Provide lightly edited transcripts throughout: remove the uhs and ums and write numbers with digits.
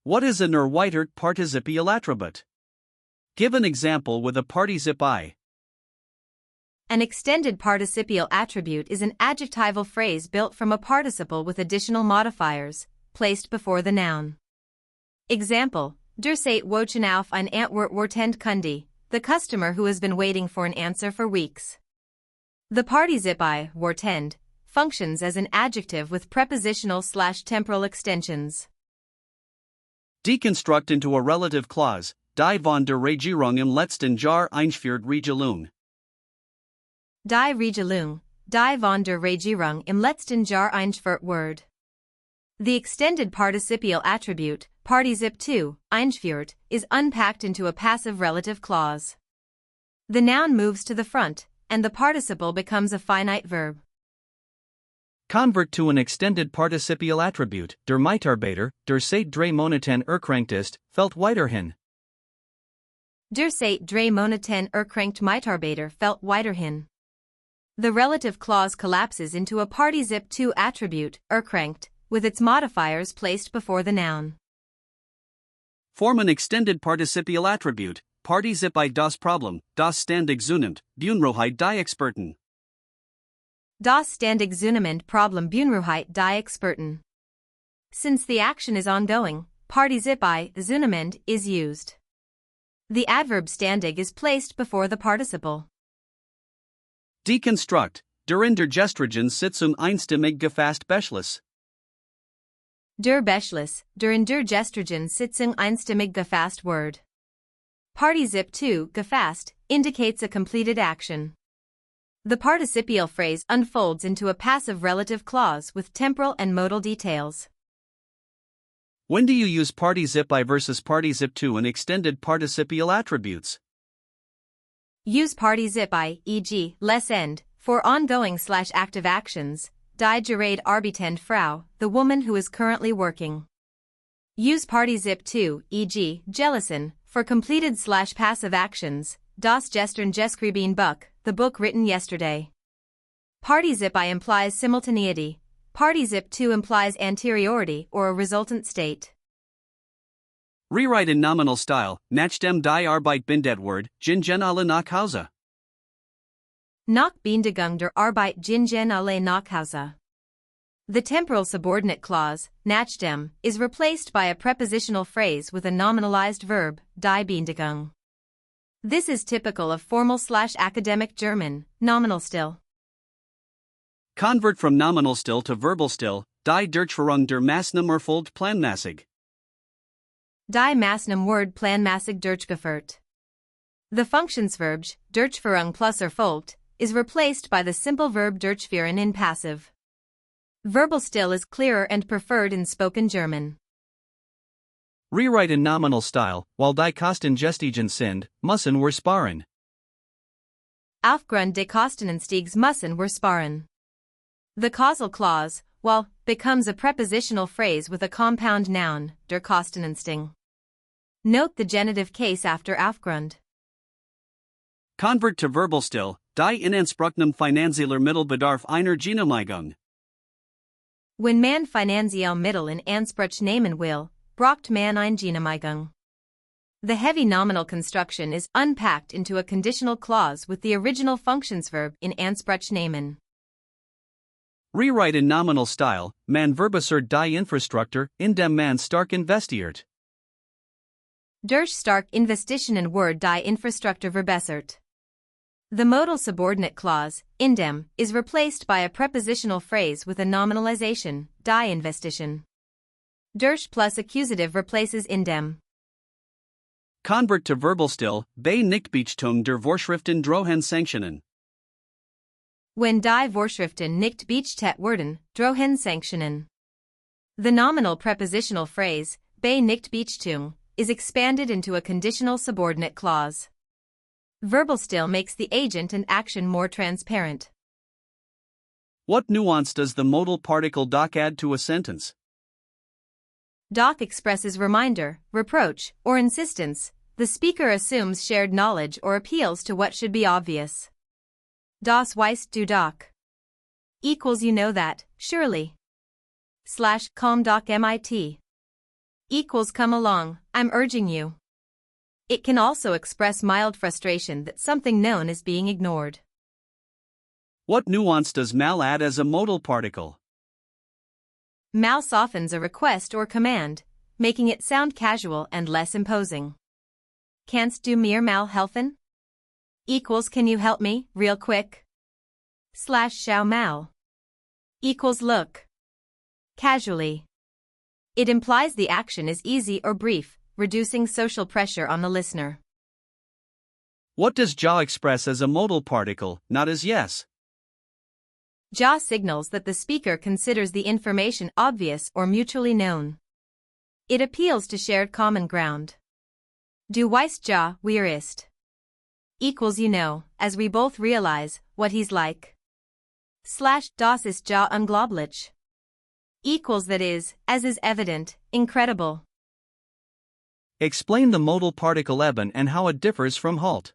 What is an erweitert participial attribute? Give an example with a partizip I. An extended participial attribute is an adjectival phrase built from a participle with additional modifiers, placed before the noun. Example, Der zat wochen auf ein Antwort wartend Kunde, the customer who has been waiting for an answer for weeks. The partizip I, wartend, functions as an adjective with prepositional/temporal extensions. Deconstruct into a relative clause, die von der Regierung im letzten Jahr eingeführt Regelung. Die Regelung, die von der Regierung im letzten Jahr eingeführt wurde. The extended participial attribute, partizip 2, eingeführt, is unpacked into a passive relative clause. The noun moves to the front, and the participle becomes a finite verb. Convert to an extended participial attribute, der Mitarbeiter, der seit 3 Monaten erkrankt ist, fällt weiterhin. Der seit 3 Monaten erkrankt Mitarbeiter fällt weiterhin. The relative clause collapses into a partizip 2 attribute, erkrankt, with its modifiers placed before the noun. Form an extended participial attribute, partizip I das Problem, das ständig zunimmt, Bunruheit die Experten. Das ständig zunehmend Problem Bunruheit die Experten. Since the action is ongoing, partizip I, zunehmend, is used. The adverb ständig is placed before the participle. Deconstruct, der in der gestrigen Sitzung einstimmig gefasst Beschluss. Der Beschluss, der in der gestrigen Sitzung einstimmig gefasst wurde. Partizip 2, gefasst, indicates a completed action. The participial phrase unfolds into a passive relative clause with temporal and modal details. When do you use partizip I versus partizip 2 in extended participial attributes? Use partizip I, e.g., les end, for ongoing/active actions, die gerade arbeitende Frau, the woman who is currently working. Use partizip 2, e.g., gelesen, for completed/passive actions, das gestern geschriebene Buch, the book written yesterday. Partizip I implies simultaneity. Partizip 2 implies anteriority or a resultant state. Rewrite in nominal style, nachdem die Arbeit bindet word, gingen alle nach Hause. Nach Beendigung der Arbeit gingen alle nach Hause. The temporal subordinate clause, nachdem, is replaced by a prepositional phrase with a nominalized verb, die Beendigung. This is typical of formal/academic German, nominal still. Convert from nominal still to verbal still, die Durchführung der Maßnahmen erfolgt planmäßig. Die Maßnahmen word planmäßig durchgeführt. The Funktionsverb, Durchführung plus erfolgt, is replaced by the simple verb durchführen in passive. Verbal still is clearer and preferred in spoken German. Rewrite in nominal style, while die Kosten gestiegen sind, müssen wir sparen. Aufgrund des Kostenanstiegs müssen wir sparen. The causal clause, while, becomes a prepositional phrase with a compound noun, der Kostenanstieg. Note the genitive case after Aufgrund. Convert to verbal still, die Inanspruchnahme finanzieller Mittelbedarf einer Genehmigung. When man finanziell Mittel in Anspruch nehmen will, braucht man eine Genehmigung. The heavy nominal construction is unpacked into a conditional clause with the original Funktionsverb in Anspruch nehmen. Rewrite in nominal style, man verbessert die Infrastruktur, indem man stark investiert. Durch stark Investitionen word die Infrastruktur verbessert. The modal subordinate clause, indem, is replaced by a prepositional phrase with a nominalization, die Investition. Durch plus accusative replaces indem. Convert to verbal still, bei Nichtbeachtung der Vorschriften drohen sanctionen. When die Vorschriften nicht beachtet werden, drohen sanctionen. The nominal prepositional phrase, bei Nichtbeachtung, is expanded into a conditional subordinate clause. Verbal still makes the agent and action more transparent. What nuance does the modal particle doch add to a sentence? Doch expresses reminder, reproach, or insistence. The speaker assumes shared knowledge or appeals to what should be obvious. Das weißt du doch. Equals you know that, surely. / com doc mit. Equals come along, I'm urging you. It can also express mild frustration that something known is being ignored. What nuance does mal add as a modal particle? Mal softens a request or command, making it sound casual and less imposing. Canst du mir mal helfen? Equals can you help me, real quick? Schau mal. Equals look. Casually. It implies the action is easy or brief, reducing social pressure on the listener. What does ja express as a modal particle, not as yes? Ja signals that the speaker considers the information obvious or mutually known. It appeals to shared common ground. Du weißt ja, wer ist. Equals you know, as we both realize, what he's like. Das ist ja unglaublich. Equals that is, as is evident, incredible. Explain the modal particle eben and how it differs from halt.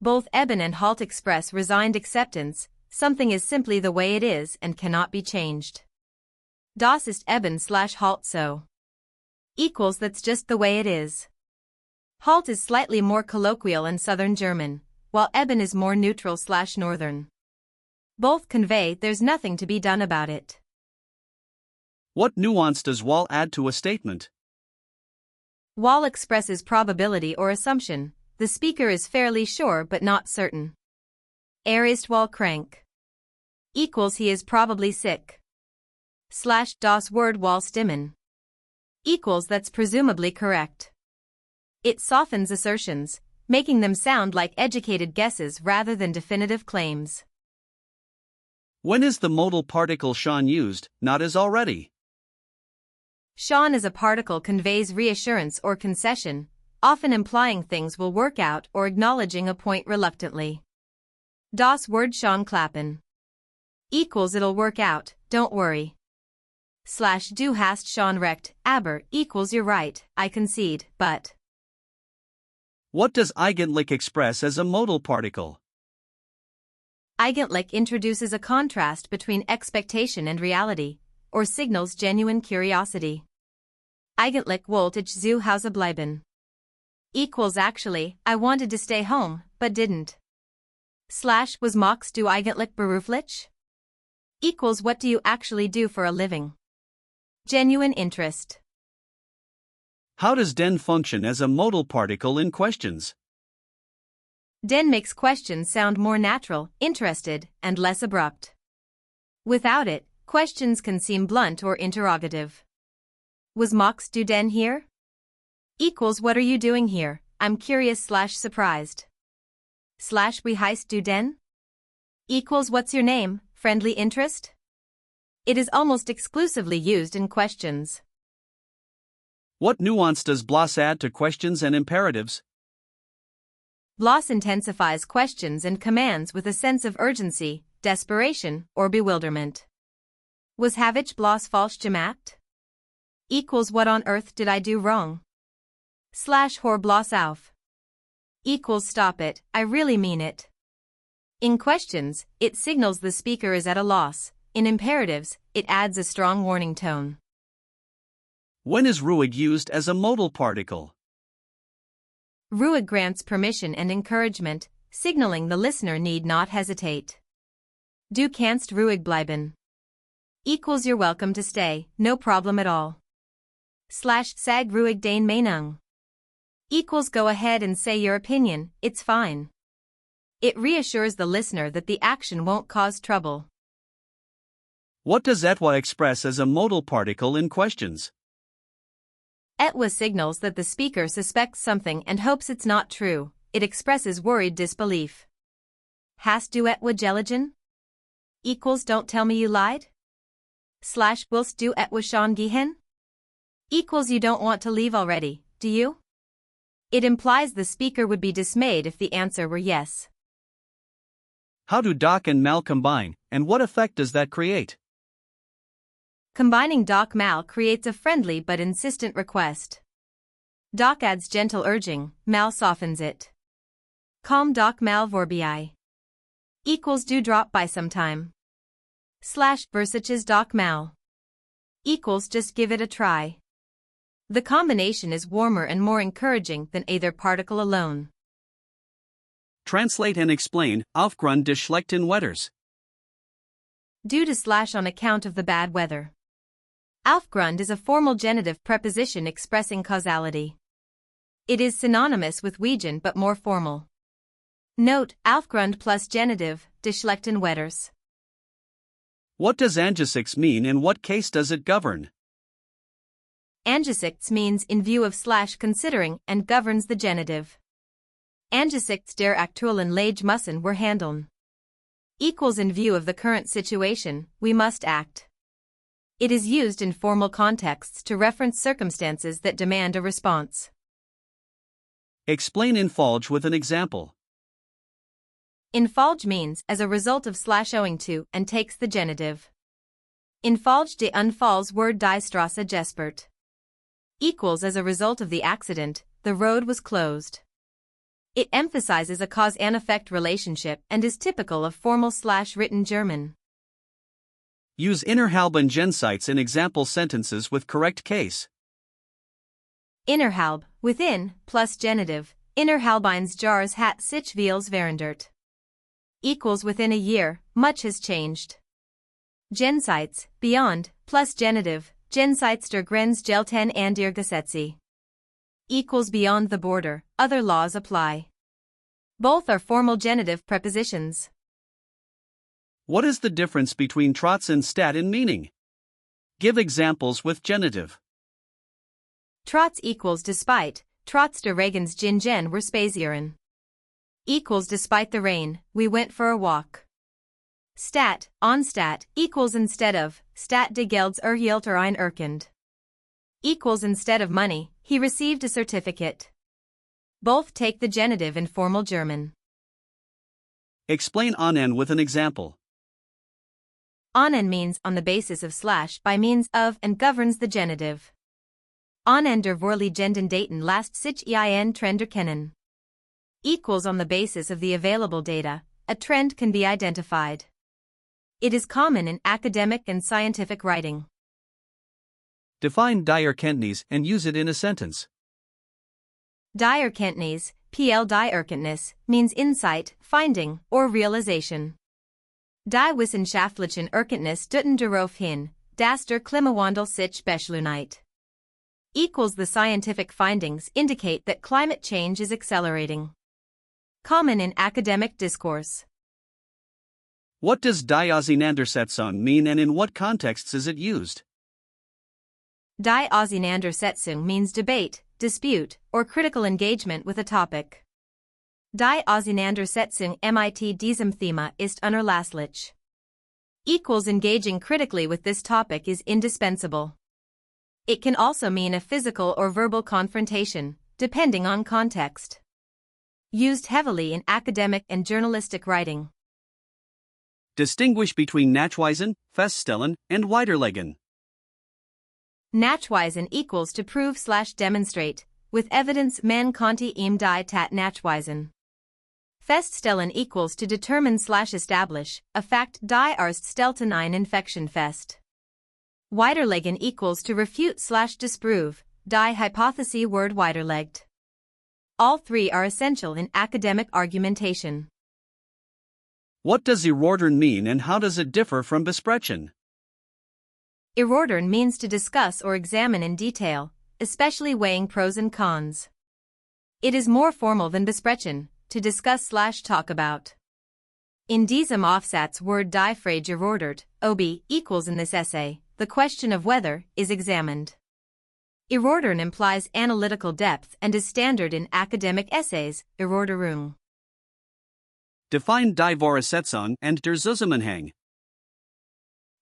Both eben and halt express resigned acceptance, something is simply the way it is and cannot be changed. Das ist eben/halt so. Equals that's just the way it is. Halt is slightly more colloquial and Southern German, while eben is more neutral/Northern. Both convey there's nothing to be done about it. What nuance does wal add to a statement? Wal expresses probability or assumption, the speaker is fairly sure but not certain. Ist wal krank. Equals he is probably sick. Das Wort wal stimmen. Equals that's presumably correct. It softens assertions, making them sound like educated guesses rather than definitive claims. When is the modal particle schon used, not as already? Schon as a particle conveys reassurance or concession, often implying things will work out or acknowledging a point reluctantly. Das Wort schon klappen. Equals it'll work out, don't worry. Du hast schon recht, aber equals you're right, I concede, but. What does eigentlich express as a modal particle? Eigentlich introduces a contrast between expectation and reality, or signals genuine curiosity. Eigentlich wollte ich zu Hause bleiben. Equals actually, I wanted to stay home, but didn't. Was machst du eigentlich beruflich? Equals what do you actually do for a living? Genuine interest. How does den function as a modal particle in questions? Den makes questions sound more natural, interested, and less abrupt. Without it, questions can seem blunt or interrogative. Was machst du denn here? Equals what are you doing here? I'm curious/surprised. Wie heißt du denn? Equals what's your name, friendly interest? It is almost exclusively used in questions. What nuance does blas add to questions and imperatives? Blas intensifies questions and commands with a sense of urgency, desperation, or bewilderment. Was habe ich blas falsch gemacht? Equals what on earth did I do wrong? Hör blas auf. Equals stop it, I really mean it. In questions, it signals the speaker is at a loss. In imperatives, it adds a strong warning tone. When is ruhig used as a modal particle? Ruhig grants permission and encouragement, signaling the listener need not hesitate. Du kannst ruhig bleiben. Equals you're welcome to stay, no problem at all. Sag ruhig deine Meinung. Equals go ahead and say your opinion, it's fine. It reassures the listener that the action won't cause trouble. What does etwa express as a modal particle in questions? Etwa signals that the speaker suspects something and hopes it's not true. It expresses worried disbelief. Hast du etwa gelogen? Equals don't tell me you lied? Willst du etwa schon gehen? Equals you don't want to leave already, do you? It implies the speaker would be dismayed if the answer were yes. How do doc and mal combine, and what effect does that create? Combining doc-mal creates a friendly but insistent request. Doc adds gentle urging, mal softens it. Komm doc-mal vorbei. Equals do drop by sometime. Versuches doc-mal. Equals just give it a try. The combination is warmer and more encouraging than either particle alone. Translate and explain, aufgrund des schlechten Wetters. Due to / on account of the bad weather. Aufgrund is a formal genitive preposition expressing causality. It is synonymous with wegen but more formal. Note, Aufgrund plus genitive, des schlechten Wetters. What does angesichts mean? In what case does it govern? Angesichts means in view of / considering and governs the genitive. Angesichts der aktuellen Lage müssen wir handeln. Equals in view of the current situation, we must act. It is used in formal contexts to reference circumstances that demand a response. Explain infolge with an example. Infolge means as a result of / owing to and takes the genitive. Infolge de unfalls word die Straße gesperrt. Equals as a result of the accident, the road was closed. It emphasizes a cause and effect relationship and is typical of formal / written German. Use innerhalb und jenseits in example sentences with correct case. Innerhalb, within, plus genitive, innerhalb eines Jahres hat sich vieles verändert. Equals within a year, much has changed. Jenseits, beyond, plus genitive, jenseits der Grenze gelten andere Gesetze. Equals beyond the border, other laws apply. Both are formal genitive prepositions. What is the difference between trotz and stat in meaning? Give examples with genitive. Trotz equals despite, trotz der Regens gingen wir spazieren. Equals despite the rain, we went for a walk. Stat, on stat, equals instead of, stat de gelds erhielt ein Urkund. Equals instead of money, he received a certificate. Both take the genitive in formal German. Explain onen with an example. Onen means on the basis of / by means of and governs the genitive. Onen der Vorliegenden Daten last sich ein Trend erkennen. Equals on the basis of the available data, a trend can be identified. It is common in academic and scientific writing. Define die Erkenntnis and use it in a sentence. Die Erkenntnis, PL die Erkenntnis, means insight, finding, or realization. Die wissenschaftlichen Erkenntnis deuten darauf hin, dass der Klimawandel sich beschleunigt. Equals the scientific findings indicate that climate change is accelerating. Common in academic discourse. What does die Auseinandersetzung mean and in what contexts is it used? Die Auseinandersetzung means debate, dispute, or critical engagement with a topic. Die Auseinandersetzung mit diesem Thema ist unerlässlich. Equals engaging critically with this topic is indispensable. It can also mean a physical or verbal confrontation, depending on context. Used heavily in academic and journalistic writing. Distinguish between nachweisen, feststellen, and widerlegen. Nachweisen equals to prove / demonstrate, with evidence man konnte ihm die Tat nachweisen. Feststellen equals to determine / establish, a fact die Arzt stellten ein Infection fest. Widerlegen equals to refute / disprove, die Hypothese word widerlegt. All three are essential in academic argumentation. What does erörtern mean and how does it differ from besprechen? Erörtern means to discuss or examine in detail, especially weighing pros and cons. It is more formal than besprechen, to discuss / talk about. In diesem Aufsatz word die Frage erörtert, ob equals in this essay, the question of whether is examined. Erörtern implies analytical depth and is standard in academic essays, Erörterung. Define die Voraussetzung and der Zusammenhang.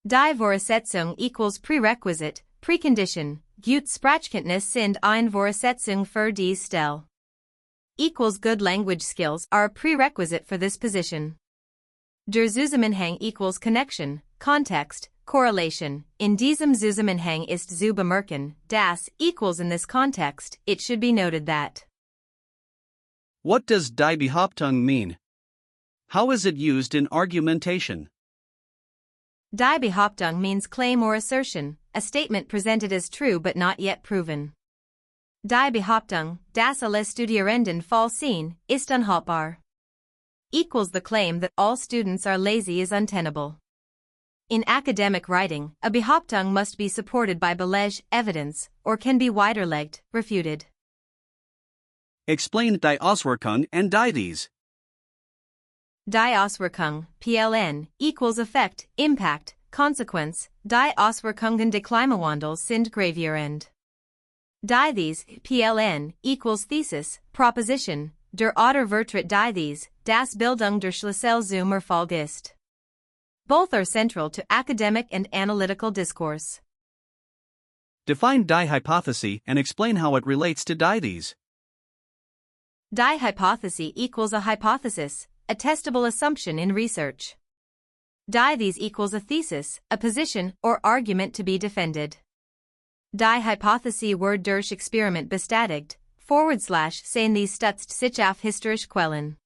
Die Voraussetzung equals prerequisite, precondition, gut Sprachkenntnis sind eine Voraussetzung für die Stelle. Equals good language skills are a prerequisite for this position. Der Zusammenhang equals connection, context, correlation. In diesem Zusammenhang ist zu bemerken, dass equals in this context, it should be noted that. What does die Behauptung mean? How is it used in argumentation? Die Behauptung means claim or assertion, a statement presented as true but not yet proven. Die Behauptung, dass alle Studierenden faul sind, ist unhaltbar. Equals the claim that all students are lazy is untenable. In academic writing, a Behauptung must be supported by Belege, evidence, or can be widerlegt, refuted. Explain die Auswirkung and die these. Die Auswirkung, PLN, equals effect, impact, consequence. Die Auswirkungen des Klimawandels sind gravierend. Die these, PLN, equals thesis, proposition. Der oder Vertritt die these, das Bildung der Schlüssel zum Erfolg ist. Both are central to academic and analytical discourse. Define die Hypothesis and explain how it relates to die these. Die Hypothesis equals a hypothesis, a testable assumption in research. Die these equals a thesis, a position or argument to be defended. Die Hypothesis word durch Experiment bestätigt, /sehen these stützt sich auf historische Quellen.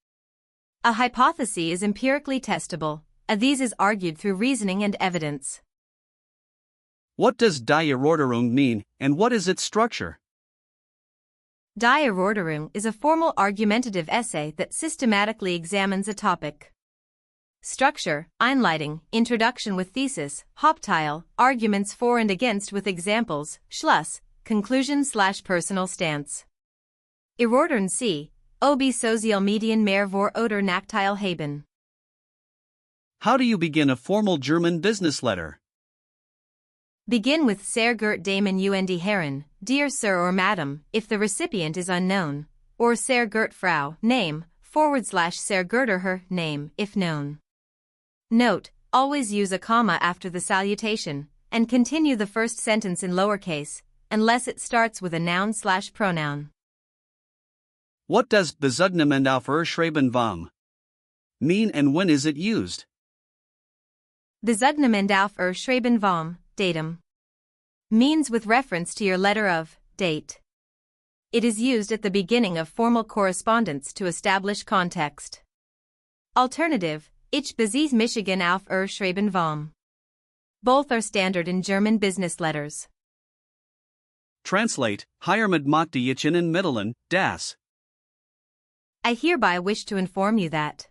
A hypothesis is empirically testable, a these is argued through reasoning and evidence. What does die Erörterung mean, and what is its structure? Die Erörterung is a formal argumentative essay that systematically examines a topic. Structure, Einleitung, introduction with thesis, Hauptteil, arguments for and against with examples, Schluss, conclusion/personal stance. Erörtern C, ob Social Medien mehr vor oder Nachteil haben. How do you begin a formal German business letter? Begin with Sehr geehrte Damen und Herren, dear sir or madam, if the recipient is unknown, or Sehr geehrte Frau, name, /Sehr geehrter Herr, name, if known. Note, always use a comma after the salutation, and continue the first sentence in lowercase, unless it starts with a noun/pronoun. What does Bezugnament auf Erschreiben vom mean and when is it used? Bezugnament auf Erschreiben vom, datum, means with reference to your letter of date. It is used at the beginning of formal correspondence to establish context. Alternative, Ich beziehe Michigan auf Erschreiben vom. Both are standard in German business letters. Translate, hiermit möchte ich Ihnen mitteilen, dass. I hereby wish to inform you that.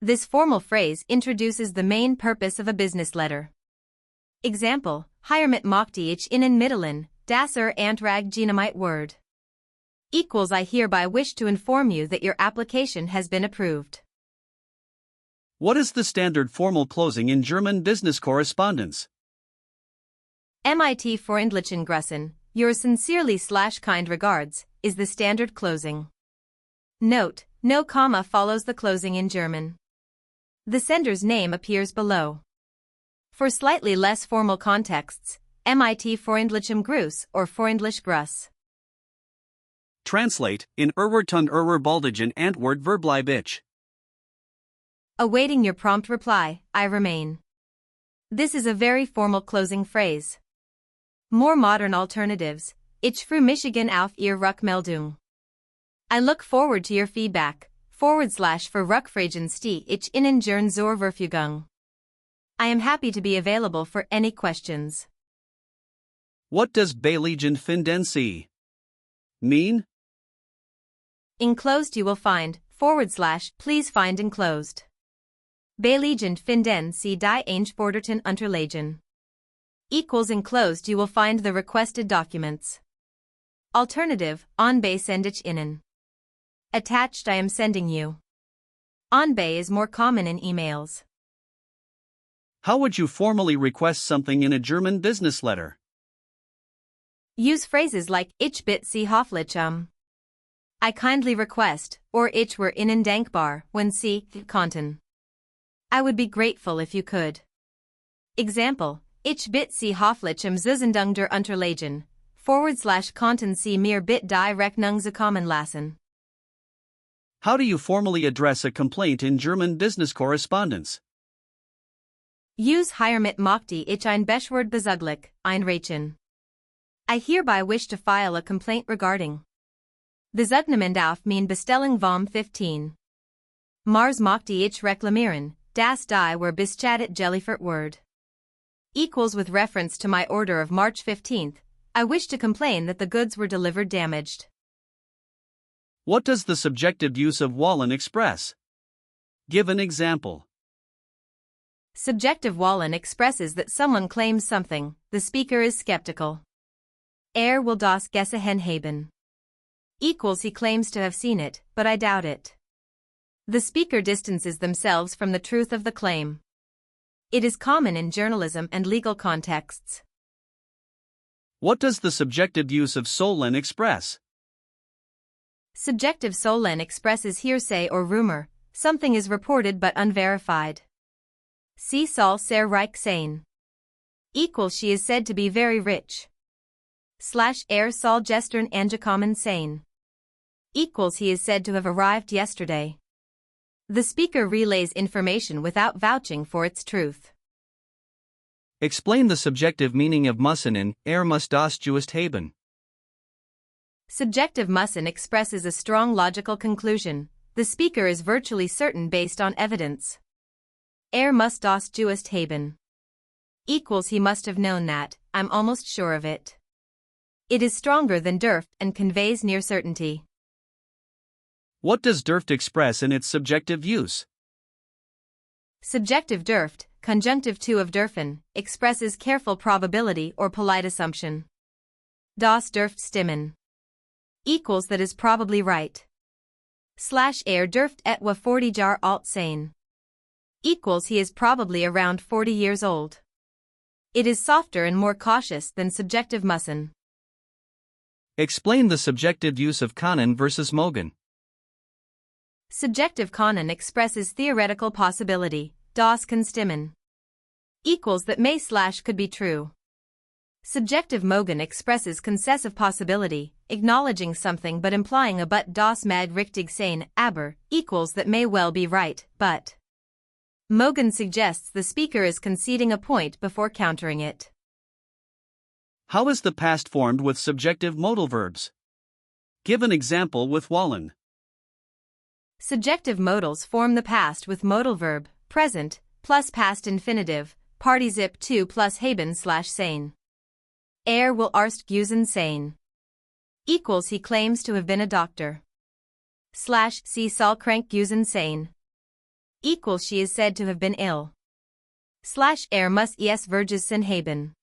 This formal phrase introduces the main purpose of a business letter. Example, hiermit möchte ich Ihnen mitteilen, dass Antrag genehmigt word. Equals I hereby wish to inform you that your application has been approved. What is the standard formal closing in German business correspondence? MIT Freundlichen Grüßen, yours sincerely/kind regards, is the standard closing. Note, no comma follows the closing in German. The sender's name appears below. For slightly less formal contexts, MIT Freundlichem Gruß or Freundlich Gruß. Translate, in Erwartung baldigen Antwort verbleib ich. Awaiting your prompt reply, I remain. This is a very formal closing phrase. More modern alternatives, Ich freue Michigan auf Ihr Rückmeldung. I look forward to your feedback, /für Rückfragen stehe ich Ihnen gern zur Verfügung. I am happy to be available for any questions. What does Beilegen finden Sie mean? Enclosed you will find, / please find enclosed. Beilegen finden Sie die eingeforderten Unterlagen. Equals enclosed you will find the requested documents. Alternative, Anbei sende ich Ihnen. Attached I am sending you. Anbei is more common in emails. How would you formally request something in a German business letter? Use phrases like Ich bitte Sie höflich I kindly request, or Ich were Ihnen dankbar when Sie konnten. I would be grateful if you could. Example, Ich bitte Sie höflich Zusendung der Unterlagen, / konnten Sie mir bitte die Rechnung zukommen lassen. How do you formally address a complaint in German business correspondence? Use hiermit möchte ich ein Beschwerde bezüglich einreichen. I hereby wish to file a complaint regarding. Bezugnament auf mein Bestellung vom 15. Mars möchte ich reklamieren, das die were bestattet geliefert word. Equals with reference to my order of March 15th, I wish to complain that the goods were delivered damaged. What does the subjective use of wollen express? Give an example. Subjective wollen expresses that someone claims something, the speaker is skeptical. Will das gesehen haben. Equals he claims to have seen it, but I doubt it. The speaker distances themselves from the truth of the claim. It is common in journalism and legal contexts. What does the subjective use of sollen express? Subjective sollen expresses hearsay or rumor, something is reported but unverified. Sie soll sehr reich sein. Equals she is said to be very rich. Soll gestern angekommen sein. Equals he is said to have arrived yesterday. The speaker relays information without vouching for its truth. Explain the subjective meaning of müssen in muss das gewusst haben. Subjective müssen expresses a strong logical conclusion. The speaker is virtually certain based on evidence. Muss das gewusst haben. Equals he must have known that, I'm almost sure of it. It is stronger than dürft and conveys near certainty. What does dürft express in its subjective use? Subjective dürft, conjunctive 2 of dürfen, expresses careful probability or polite assumption. Das dürft stimmen. Equals that is probably right. Dürft etwa 40 Jahre alt sein. Equals he is probably around 40 years old. It is softer and more cautious than subjective müssen. Explain the subjective use of können versus mogen. Subjective können expresses theoretical possibility, das kann stimmen. Equals that may / could be true. Subjective mogen expresses concessive possibility, acknowledging something but implying a but das mag richtig sein, aber, equals that may well be right, but. Mogen suggests the speaker is conceding a point before countering it. How is the past formed with subjective modal verbs? Give an example with wollen. Subjective modals form the past with modal verb, present, plus past infinitive, partizip 2 plus haben / sein. Will arst gewesen sein. Equals he claims to have been a doctor. Sie soll krank gewesen sein. Equals she is said to have been ill. Muss es vergessen haben.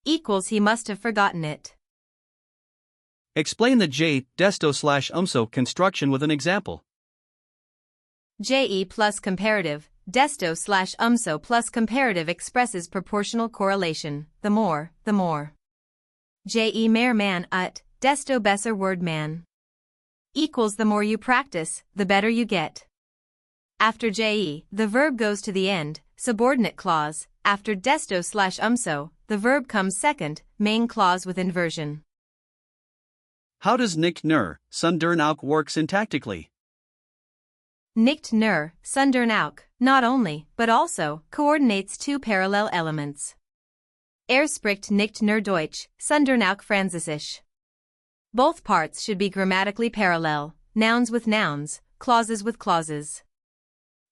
Equals he must have forgotten it. Explain the desto / umso construction with an example. Plus comparative, desto / umso plus comparative expresses proportional correlation, the more, the more. Mehr man ut, desto besser word man. Equals the more you practice, the better you get. After the verb goes to the end, subordinate clause, after desto / umso, the verb comes second, main clause with inversion. How does nicht nur, sondern auch work syntactically? Nicht nur, sondern auch, not only, but also, coordinates two parallel elements. Spricht nicht nur Deutsch, sondern auch Französisch. Both parts should be grammatically parallel, nouns with nouns, clauses with clauses.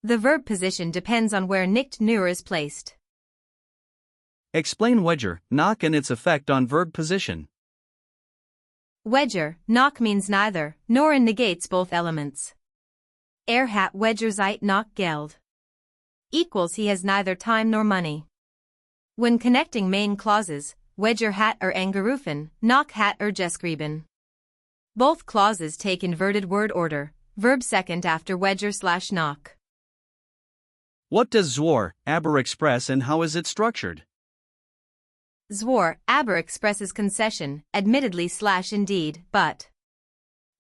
The verb position depends on where nicht nur is placed. Explain weder noch and its effect on verb position. Weder noch means neither, nor and negates both elements. Hat weder Zeit noch Geld. Equals he has neither time nor money. When connecting main clauses, weder hat angerufen, noch hat geschrieben. Both clauses take inverted word order, verb second after weder / noch. What does zwar, aber express and how is it structured? Zwar, aber expresses concession, admittedly / indeed, but.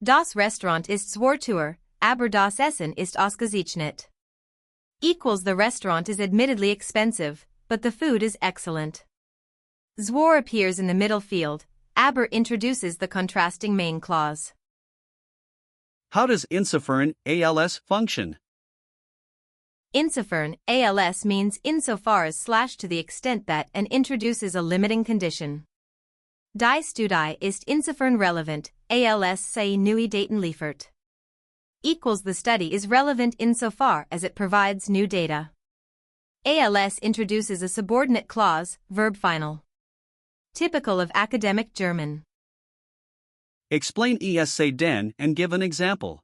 Das Restaurant ist Zwartour, aber das Essen ist ausgezeichnet. Equals the restaurant is admittedly expensive, but the food is excellent. Zwar appears in the middle field, aber introduces the contrasting main clause. How does insofern, als function? Insofern, als means insofar as / to the extent that and introduces a limiting condition. Die Studie ist insofern relevant, als sei neue Daten liefert. Equals the study is relevant insofar as it provides new data. Als introduces a subordinate clause, verb final. Typical of academic German. Explain es sei denn and give an example.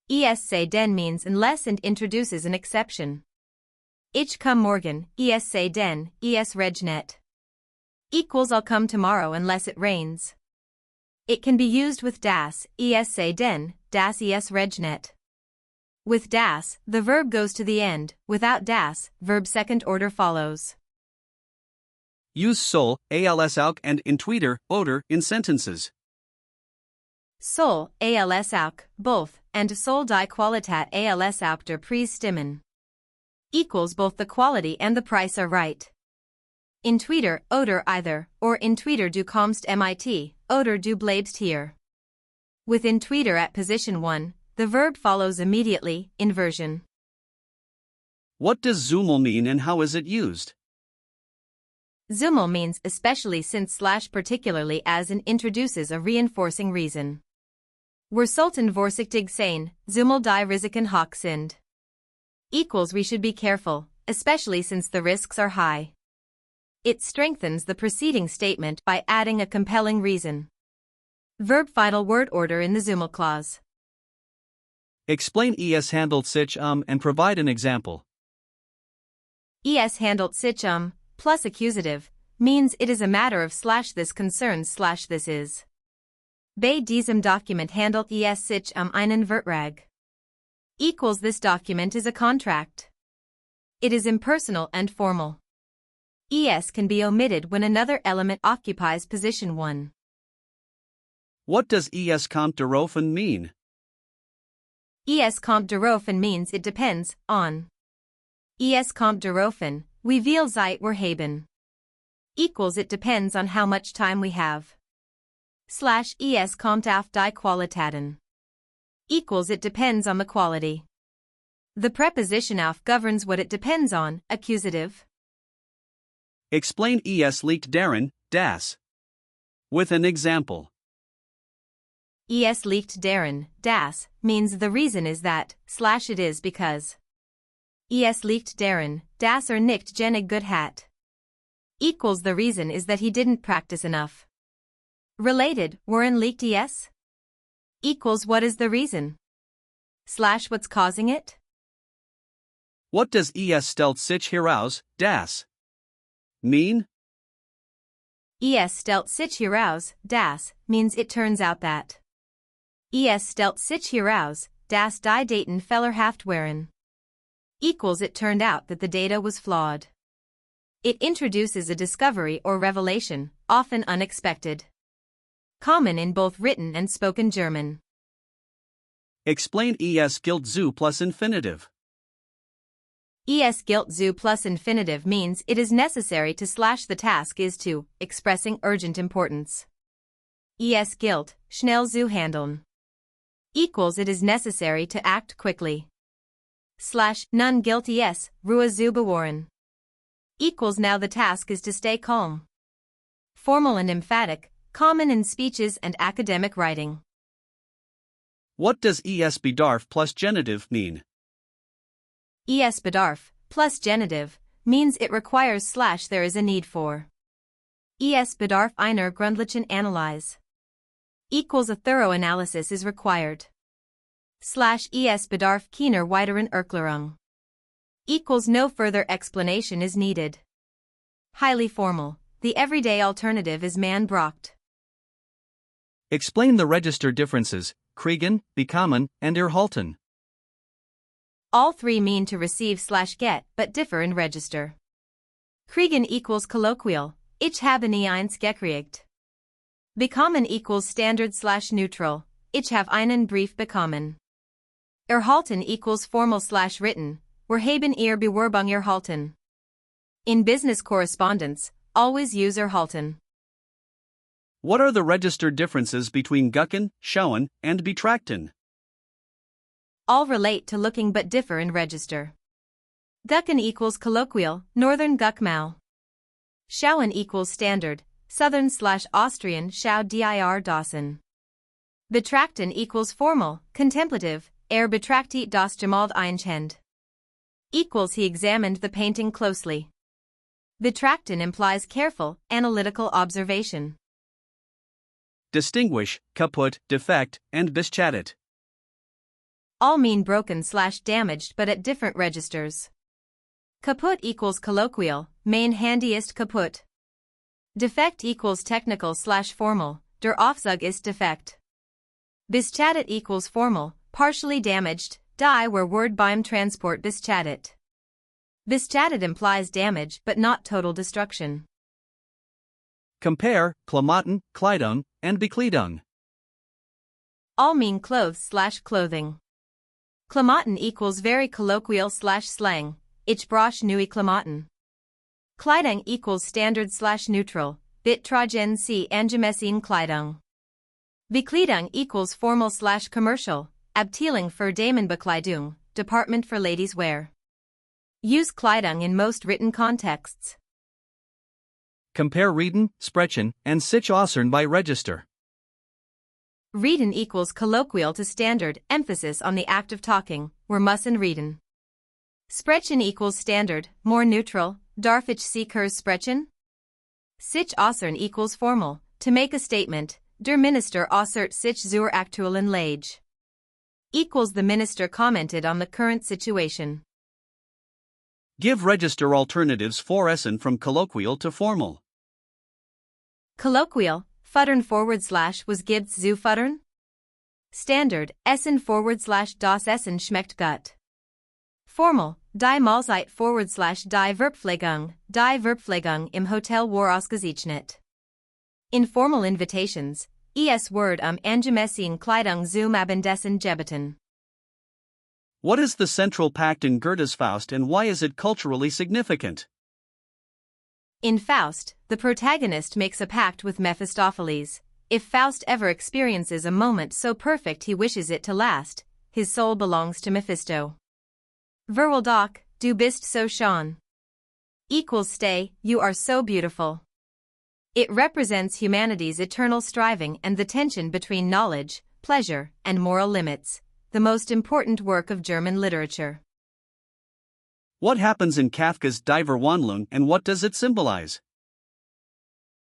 Es sei denn means unless and introduces an exception. Ich komme morgen, es sei denn, es regnet. Equals I'll come tomorrow unless it rains. It can be used with das, es sei denn, das es regnet. With das, the verb goes to the end, without das, verb second order follows. Use soll, als auch and entweder, oder in sentences. Soll, als auch, both, and soll die Qualität als auch der Preis stimmen. Equals both the quality and the price are right. Entweder, oder either, or entweder du kommst mit, oder du bleibst hier. With entweder at position 1, the verb follows immediately, inversion. What does zumal mean and how is it used? Zumal means especially since / particularly as and introduces a reinforcing reason. Wir sollten vorsichtig sein, zumal die Risiken hoch sind. Equals we should be careful, especially since the risks are high. It strengthens the preceding statement by adding a compelling reason. Verb final word order in the zumal clause. Explain es handelt sich and provide an example. Es handelt sich plus accusative means it is a matter of / this concerns / this is. Bei diesem Dokument handelt es sich einen Vertrag. Equals this document is a contract. It is impersonal and formal. Es can be omitted when another element occupies position 1. What does es kommt daraufhin mean? Es kommt daraufhin means it depends on. Es kommt daraufhin, wie viel Zeit wir haben. Equals it depends on how much time we have. / es kommt auf die Qualitäten. Equals it depends on the quality. The preposition auf governs what it depends on, accusative. Explain es liegt darin, das. With an example. Es liegt darin, das, means the reason is that, / it is because. Es liegt darin, dass nicht genig gut hat. Equals the reason is that he didn't practice enough. Related, worin liegt es? Equals what is the reason? / what's causing it? What does es stellt sich heraus, das mean? Es stellt sich heraus, das, means it turns out that. Es stellt sich heraus, dass die Daten fehlerhaft waren. Equals it turned out that the data was flawed. It introduces a discovery or revelation, often unexpected. Common in both written and spoken German. Explain es gilt zu plus infinitive. Es gilt zu plus infinitive means it is necessary to / the task is to, expressing urgent importance. Es gilt, schnell zu handeln. Equals it is necessary to act quickly. / nun gilt es, Ruhe zu bewahren. Equals now the task is to stay calm. Formal and emphatic, common in speeches and academic writing. What does es bedarf plus genitive mean? Es bedarf, plus genitive, means it requires / there is a need for. Es bedarf einer gründlichen Analyse. Equals a thorough analysis is required. / es bedarf keiner weiteren Erklärung. Equals no further explanation is needed. Highly formal, the everyday alternative is man braucht. Explain the register differences, kriegen, bekommen, and erhalten. All three mean to receive / get, but differ in register. Kriegen equals colloquial, ich habe nie eins gekriegt. Bekommen equals standard / neutral, ich habe einen Brief bekommen. Erhalten equals formal / written, wir haben ihr Bewerbung erhalten. In business correspondence, always use erhalten. What are the register differences between gucken, schauen, and betrachten? All relate to looking but differ in register. Gucken equals colloquial, northern Guckmal. Schauen equals standard, southern / Austrian Schau dir Dawson. Betrachten equals formal, contemplative, betrachtet das Gemälde einschend. Equals he examined the painting closely. Betrachten implies careful, analytical observation. Distinguish, kaput, defect, and beschädigt. All mean broken/damaged but at different registers. Kaput equals colloquial, mein Handy ist kaputt. Defect equals technical/formal, der Aufzug ist defekt. Beschädigt equals formal, partially damaged, die where word beim Transport beschädigt. Beschädigt implies damage but not total destruction. Compare, Klamotten, Kleidung, and Bekleidung. All mean clothes/clothing. Klamotten equals very colloquial/slang, ich brauche neue Klamotten. Kleidung equals standard/neutral, tragen Sie angemessene Kleidung. Bekleidung equals formal/commercial, Abteilung für Damenbekleidung, department for ladies' wear. Use Kleidung in most written contexts. Compare reden, sprechen, and sich äußern by register. Reden equals colloquial to standard, emphasis on the act of talking, wir müssen reden. Sprechen equals standard, more neutral, darf ich Sie kurz sprechen? Sich äußern equals formal, to make a statement, der Minister äußert sich zur aktuellen Lage. Equals the minister commented on the current situation. Give register alternatives for essen from colloquial to formal. Colloquial, futtern / was gibt's zu futtern? Standard, essen / das Essen schmeckt gut. Formal, die Mahlzeit / die Verpflegung im Hotel war ausgezeichnet. Informal invitations, es word angemessene Kleidung zum Abendessen gebeten. What is the central pact in Goethe's Faust and why is it culturally significant? In Faust, the protagonist makes a pact with Mephistopheles. If Faust ever experiences a moment so perfect he wishes it to last, his soul belongs to Mephisto. Verwil doch, du bist so schön. Equals stay, you are so beautiful. It represents humanity's eternal striving and the tension between knowledge, pleasure, and moral limits, the most important work of German literature. What happens in Kafka's Die Verwandlung and what does it symbolize?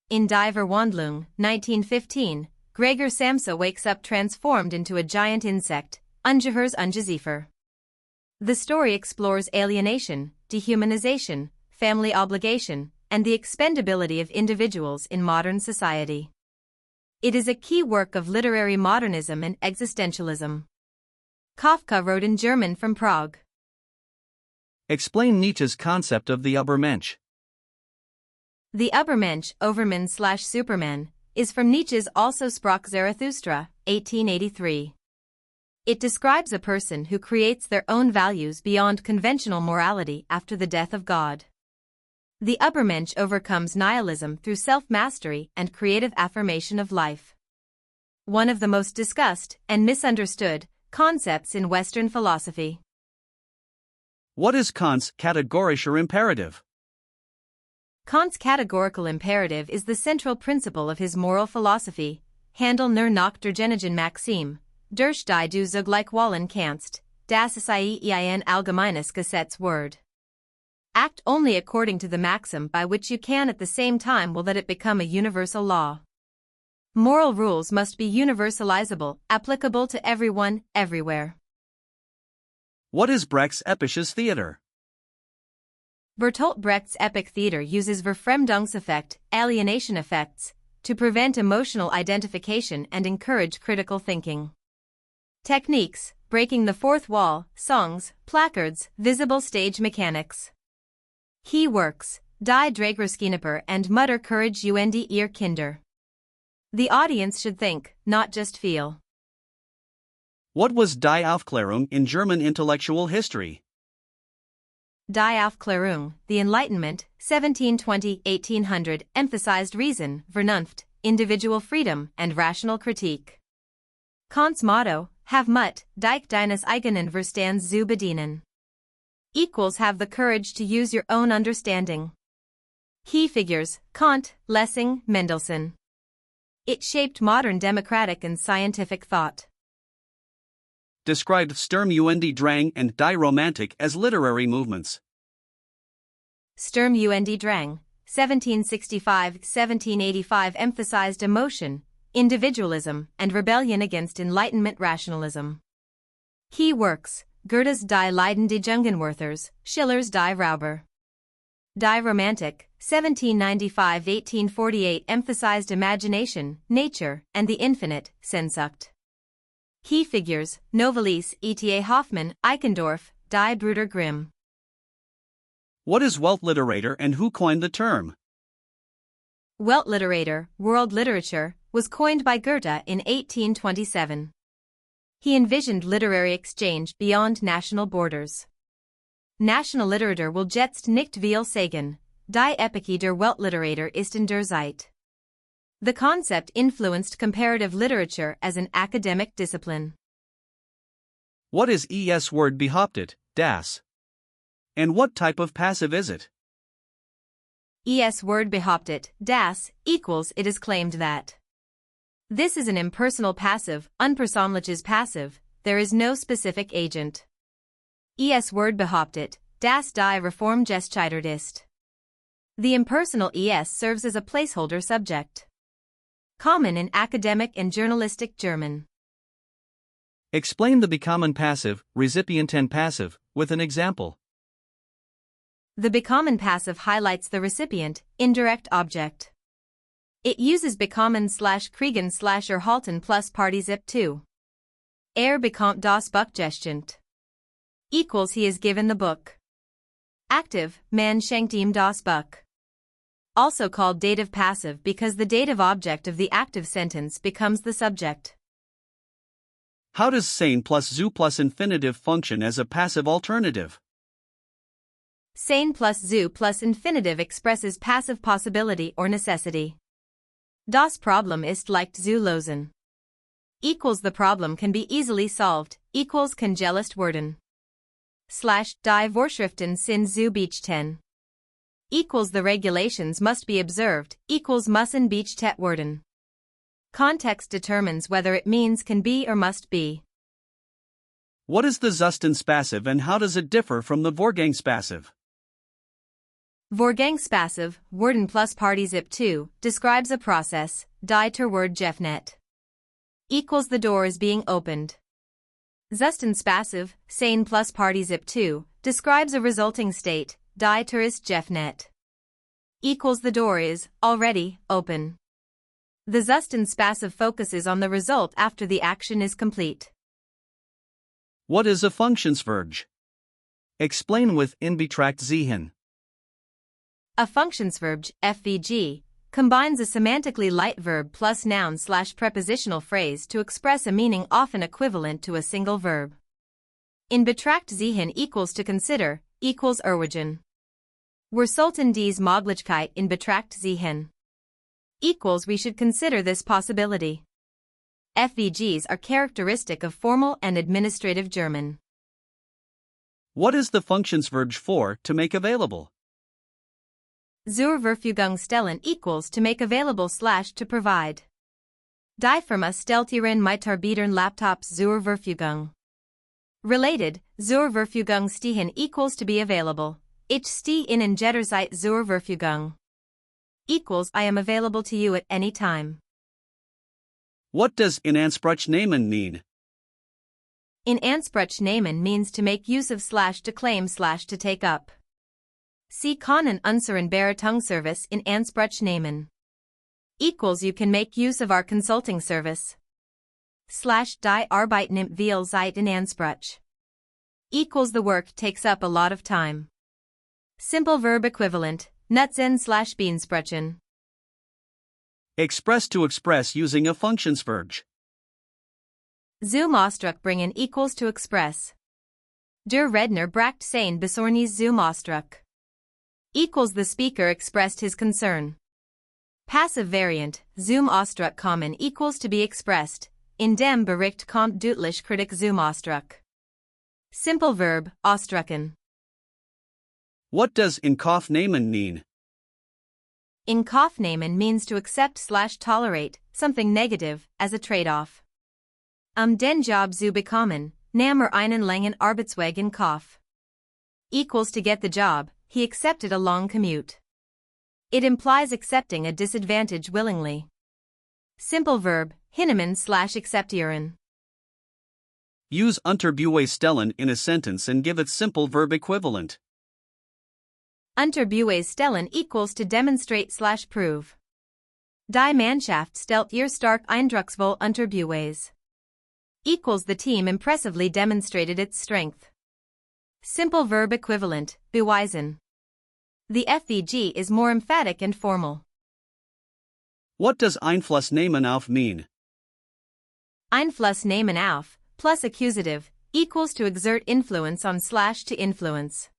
In Die Verwandlung, 1915, Gregor Samsa wakes up transformed into a giant insect, Ungeheuers Ungeziefer. The story explores alienation, dehumanization, family obligation, and the expendability of individuals in modern society. It is a key work of literary modernism and existentialism. Kafka wrote in German from Prague. Explain Nietzsche's concept of the Übermensch. The Übermensch, Overman/Superman, is from Nietzsche's Also sprach Zarathustra, 1883. It describes a person who creates their own values beyond conventional morality after the death of God. The Übermensch overcomes nihilism through self-mastery and creative affirmation of life. One of the most discussed and misunderstood concepts in Western philosophy. What is Kant's categorischer Imperative? Kant's categorical imperative is the central principle of his moral philosophy, Handel nur nach der Genigen Maxime, durch die du zugleich wollen kannst, das ist ein allgemeines Gesetz word. Act only according to the maxim by which you can at the same time will let it become a universal law. Moral rules must be universalizable, applicable to everyone, everywhere. What is Brecht's episches theater? Bertolt Brecht's epic theater uses Verfremdungseffekt, alienation effects, to prevent emotional identification and encourage critical thinking. Techniques, breaking the fourth wall, songs, placards, visible stage mechanics. Key works, Die Dragersknipper and Mutter Courage und ihr Kinder. The audience should think, not just feel. What was Die Aufklärung in German intellectual history? Die Aufklärung, the Enlightenment, 1720-1800, emphasized reason, Vernunft, individual freedom, and rational critique. Kant's motto, have Mut, dich deines eigenen Verstands zu bedienen. Equals have the courage to use your own understanding. Key figures, Kant, Lessing, Mendelssohn. It shaped modern democratic and scientific thought. Described Sturm und Drang and Die Romantik as literary movements. Sturm und Drang, 1765-1785 emphasized emotion, individualism, and rebellion against Enlightenment rationalism. Key works: Goethe's Die Leiden des Jungenwerthers, Schiller's Die Räuber. Die Romantik, 1795-1848 emphasized imagination, nature, and the infinite, Sehnsucht. Key figures: Novalis, E.T.A. Hoffmann, Eichendorff, Die Brüder Grimm. What is Weltliteratur and who coined the term? Weltliteratur, world literature, was coined by Goethe in 1827. He envisioned literary exchange beyond national borders. National Literatur will jetzt nicht viel sagen, die Epoche der Weltliteratur ist in der Zeit. The concept influenced comparative literature as an academic discipline. What is es word behauptet, das? And what type of passive is it? Es word behauptet, das, equals it is claimed that. This is an impersonal passive, unpersönliches passive, there is no specific agent. Es word behauptet, dass die Reform gescheitert ist. The impersonal es serves as a placeholder subject. Common in academic and journalistic German. Explain the bekommen passive, Rezipienten passive, with an example. The bekommen passive highlights the recipient, indirect object. It uses bekommen/kriegen/erhalten plus Partizip 2. Bekommt das Buch geschenkt. Equals he is given the book. Active, man schenkt ihm das Buch. Also called dative passive because the dative object of the active sentence becomes the subject. How does sein plus zu plus infinitive function as a passive alternative? Sein plus zu plus infinitive expresses passive possibility or necessity. Das Problem ist leicht zu lösen. Equals the problem can be easily solved, equals kann gelöst werden. Die Vorschriften sind zu beachtet. Equals the regulations must be observed, equals müssen beachtet werden. Context determines whether it means can be or must be. What is the Zustandspassive and how does it differ from the Vorgangspassive? Vorgangspassive, werden plus Partizip 2, describes a process, die Tür wird geöffnet. Equals the door is being opened. Zustandspassive, sein plus Partizip 2, describes a resulting state, die Tür ist geöffnet. Equals the door is, already, open. The Zustandspassive focuses on the result after the action is complete. What is a Funktionsverb? Explain with in Betracht ziehen. A Funktionsverb, FVG, combines a semantically light verb plus noun/prepositional phrase to express a meaning often equivalent to a single verb. In Betracht ziehen equals to consider, equals erwägen. Wir sollten dies Möglichkeit in Betracht ziehen. Equals we should consider this possibility. FVGs are characteristic of formal and administrative German. What is the Funktionsverb for to make available? Zur Verfügung stellen equals to make available / to provide. Die Firma stellt ihren Mitarbeitern Laptops zur Verfügung. Related, zur Verfügung stehen equals to be available. Ich stehe Ihnen jederzeit zur Verfügung. Equals I am available to you at any time. What does in Anspruch nehmen mean? In Anspruch nehmen means to make use of / to claim / to take up. Sie können unseren Beratungsservice in Anspruch nehmen. Equals you can make use of our consulting service. / die Arbeit nimmt viel Zeit in Anspruch. Equals the work takes up a lot of time. Simple verb equivalent, nutzen / beanspruchen. Express to express using a Funktionsverb. Zum Ausdruck bringen equals to express. Der Redner bracht sein Besorgnis zum Ausdruck. Equals the speaker expressed his concern. Passive variant, zum Ausdruck kommen equals to be expressed. In dem Bericht kommt deutlich Kritik zum Ausdruck. Simple verb, ausdrucken. What does in Kauf nehmen mean? In Kauf nehmen means to accept / tolerate something negative as a trade-off. Den Job zu bekommen, nahm einen langen Arbeitsweg in Kauf. Equals to get the job, he accepted a long commute. It implies accepting a disadvantage willingly. Simple verb, hinnemen/acceptieren. Use unterbewusstellen in a sentence and give its simple verb equivalent. Unterbewusstellen equals to demonstrate/prove. Die Mannschaft stellt ihr stark eindrucksvoll Unterbewusst. Equals the team impressively demonstrated its strength. Simple verb equivalent, beweisen. The FVG is more emphatic and formal. What does Einfluss nehmen auf mean? Einfluss nehmen auf, plus accusative, equals to exert influence on/to influence.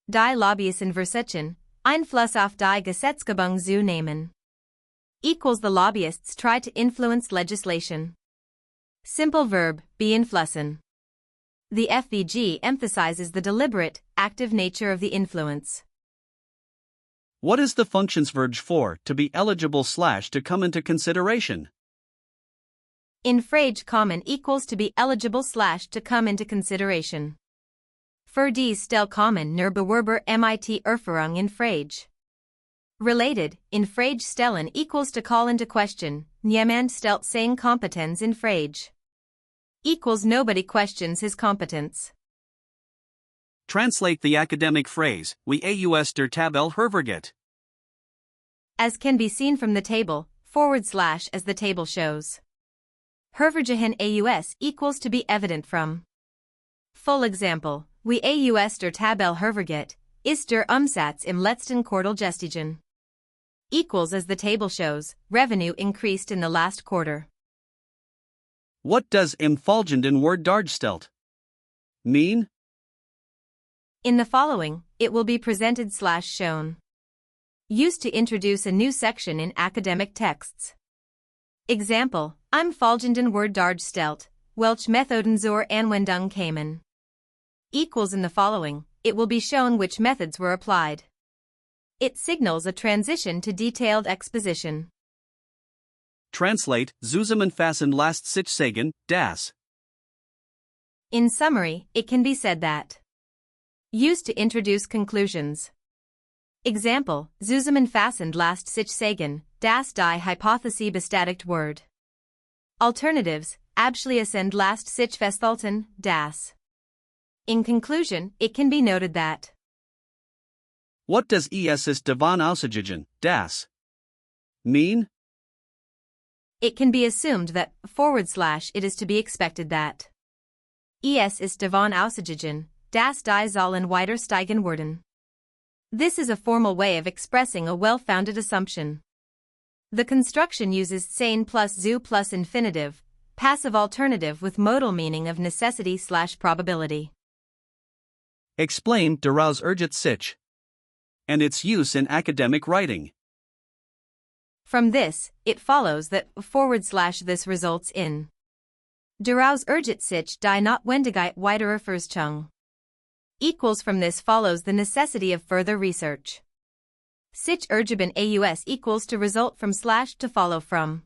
Die Lobbyisten versuchen, Einfluss auf die Gesetzgebung zu nehmen. Equals the lobbyists try to influence legislation. Simple verb, beeinflussen. The FVG emphasizes the deliberate, active nature of the influence. What is the Funktionsverb for to be eligible/ to come into consideration? In Frage kommen equals to be eligible/ to come into consideration. Für die Stelle kommen nur Bewerber mit Erfahrung in Frage. Related, in Frage stellen equals to call into question, niemand stellt seine Kompetenz in Frage. Equals nobody questions his competence. Translate the academic phrase, wie aus der Tabelle hervorgeht. As can be seen from the table, / as the table shows. Hervorgehen aus equals to be evident from. Full example, wie aus der Tabelle hervorgeht, ist der Umsatz im letzten Quartal gestiegen. Equals as the table shows, revenue increased in the last quarter. What does im folgenden Wort dargestellt mean? In the following, it will be presented/shown. Used to introduce a new section in academic texts. Example, im folgenden Wort dargestellt, welche Methoden zur Anwendung kamen. Equals in the following, it will be shown which methods were applied. It signals a transition to detailed exposition. Translate, zusammenfassend lässt sich sagen, dass. In summary, it can be said that. Used to introduce conclusions. Example, zusammenfassend lässt sich sagen, dass die Hypothese bestätigt wird. Alternatives, abschließend lässt sich festhalten, dass. In conclusion, it can be noted that. What does es ist davon auszugehen, dass mean? It can be assumed that, / it is to be expected that. Es ist davon auszugehen, dass die Zahlen weiter steigen werden. This is a formal way of expressing a well-founded assumption. The construction uses sein plus zu plus infinitive, passive alternative with modal meaning of necessity/probability. Explain daraus ergibt sich and its use in academic writing. From this, it follows that / this results in. Daraus ergibt sich die Notwendigkeit weiterer Forschung. Equals from this follows the necessity of further research. Sich ergeben aus equals to result from / to follow from.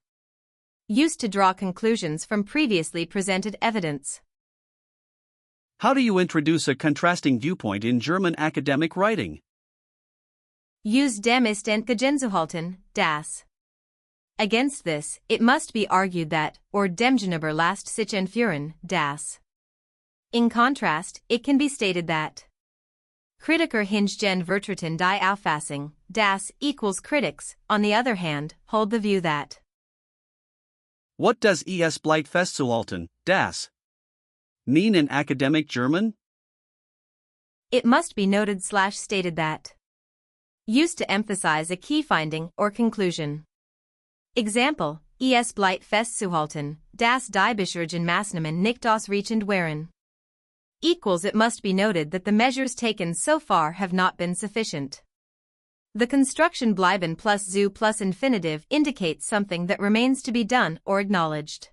Used to draw conclusions from previously presented evidence. How do you introduce a contrasting viewpoint in German academic writing? Use dem ist entgegenzuhalten, das. Against this, it must be argued that, or demgegenüber lässt sich anführen, das. In contrast, it can be stated that. Kritiker hingegen vertreten die Auffassung, das equals critics, on the other hand, hold the view that. What does es bleibt festzuhalten, das mean in academic German? It must be noted / stated that. Used to emphasize a key finding or conclusion. Example, es bleibt festzuhalten, dass die bisherigen Maßnahmen nicht ausreichend waren. Equals it must be noted that the measures taken so far have not been sufficient. The construction bleiben plus zu plus infinitive indicates something that remains to be done or acknowledged.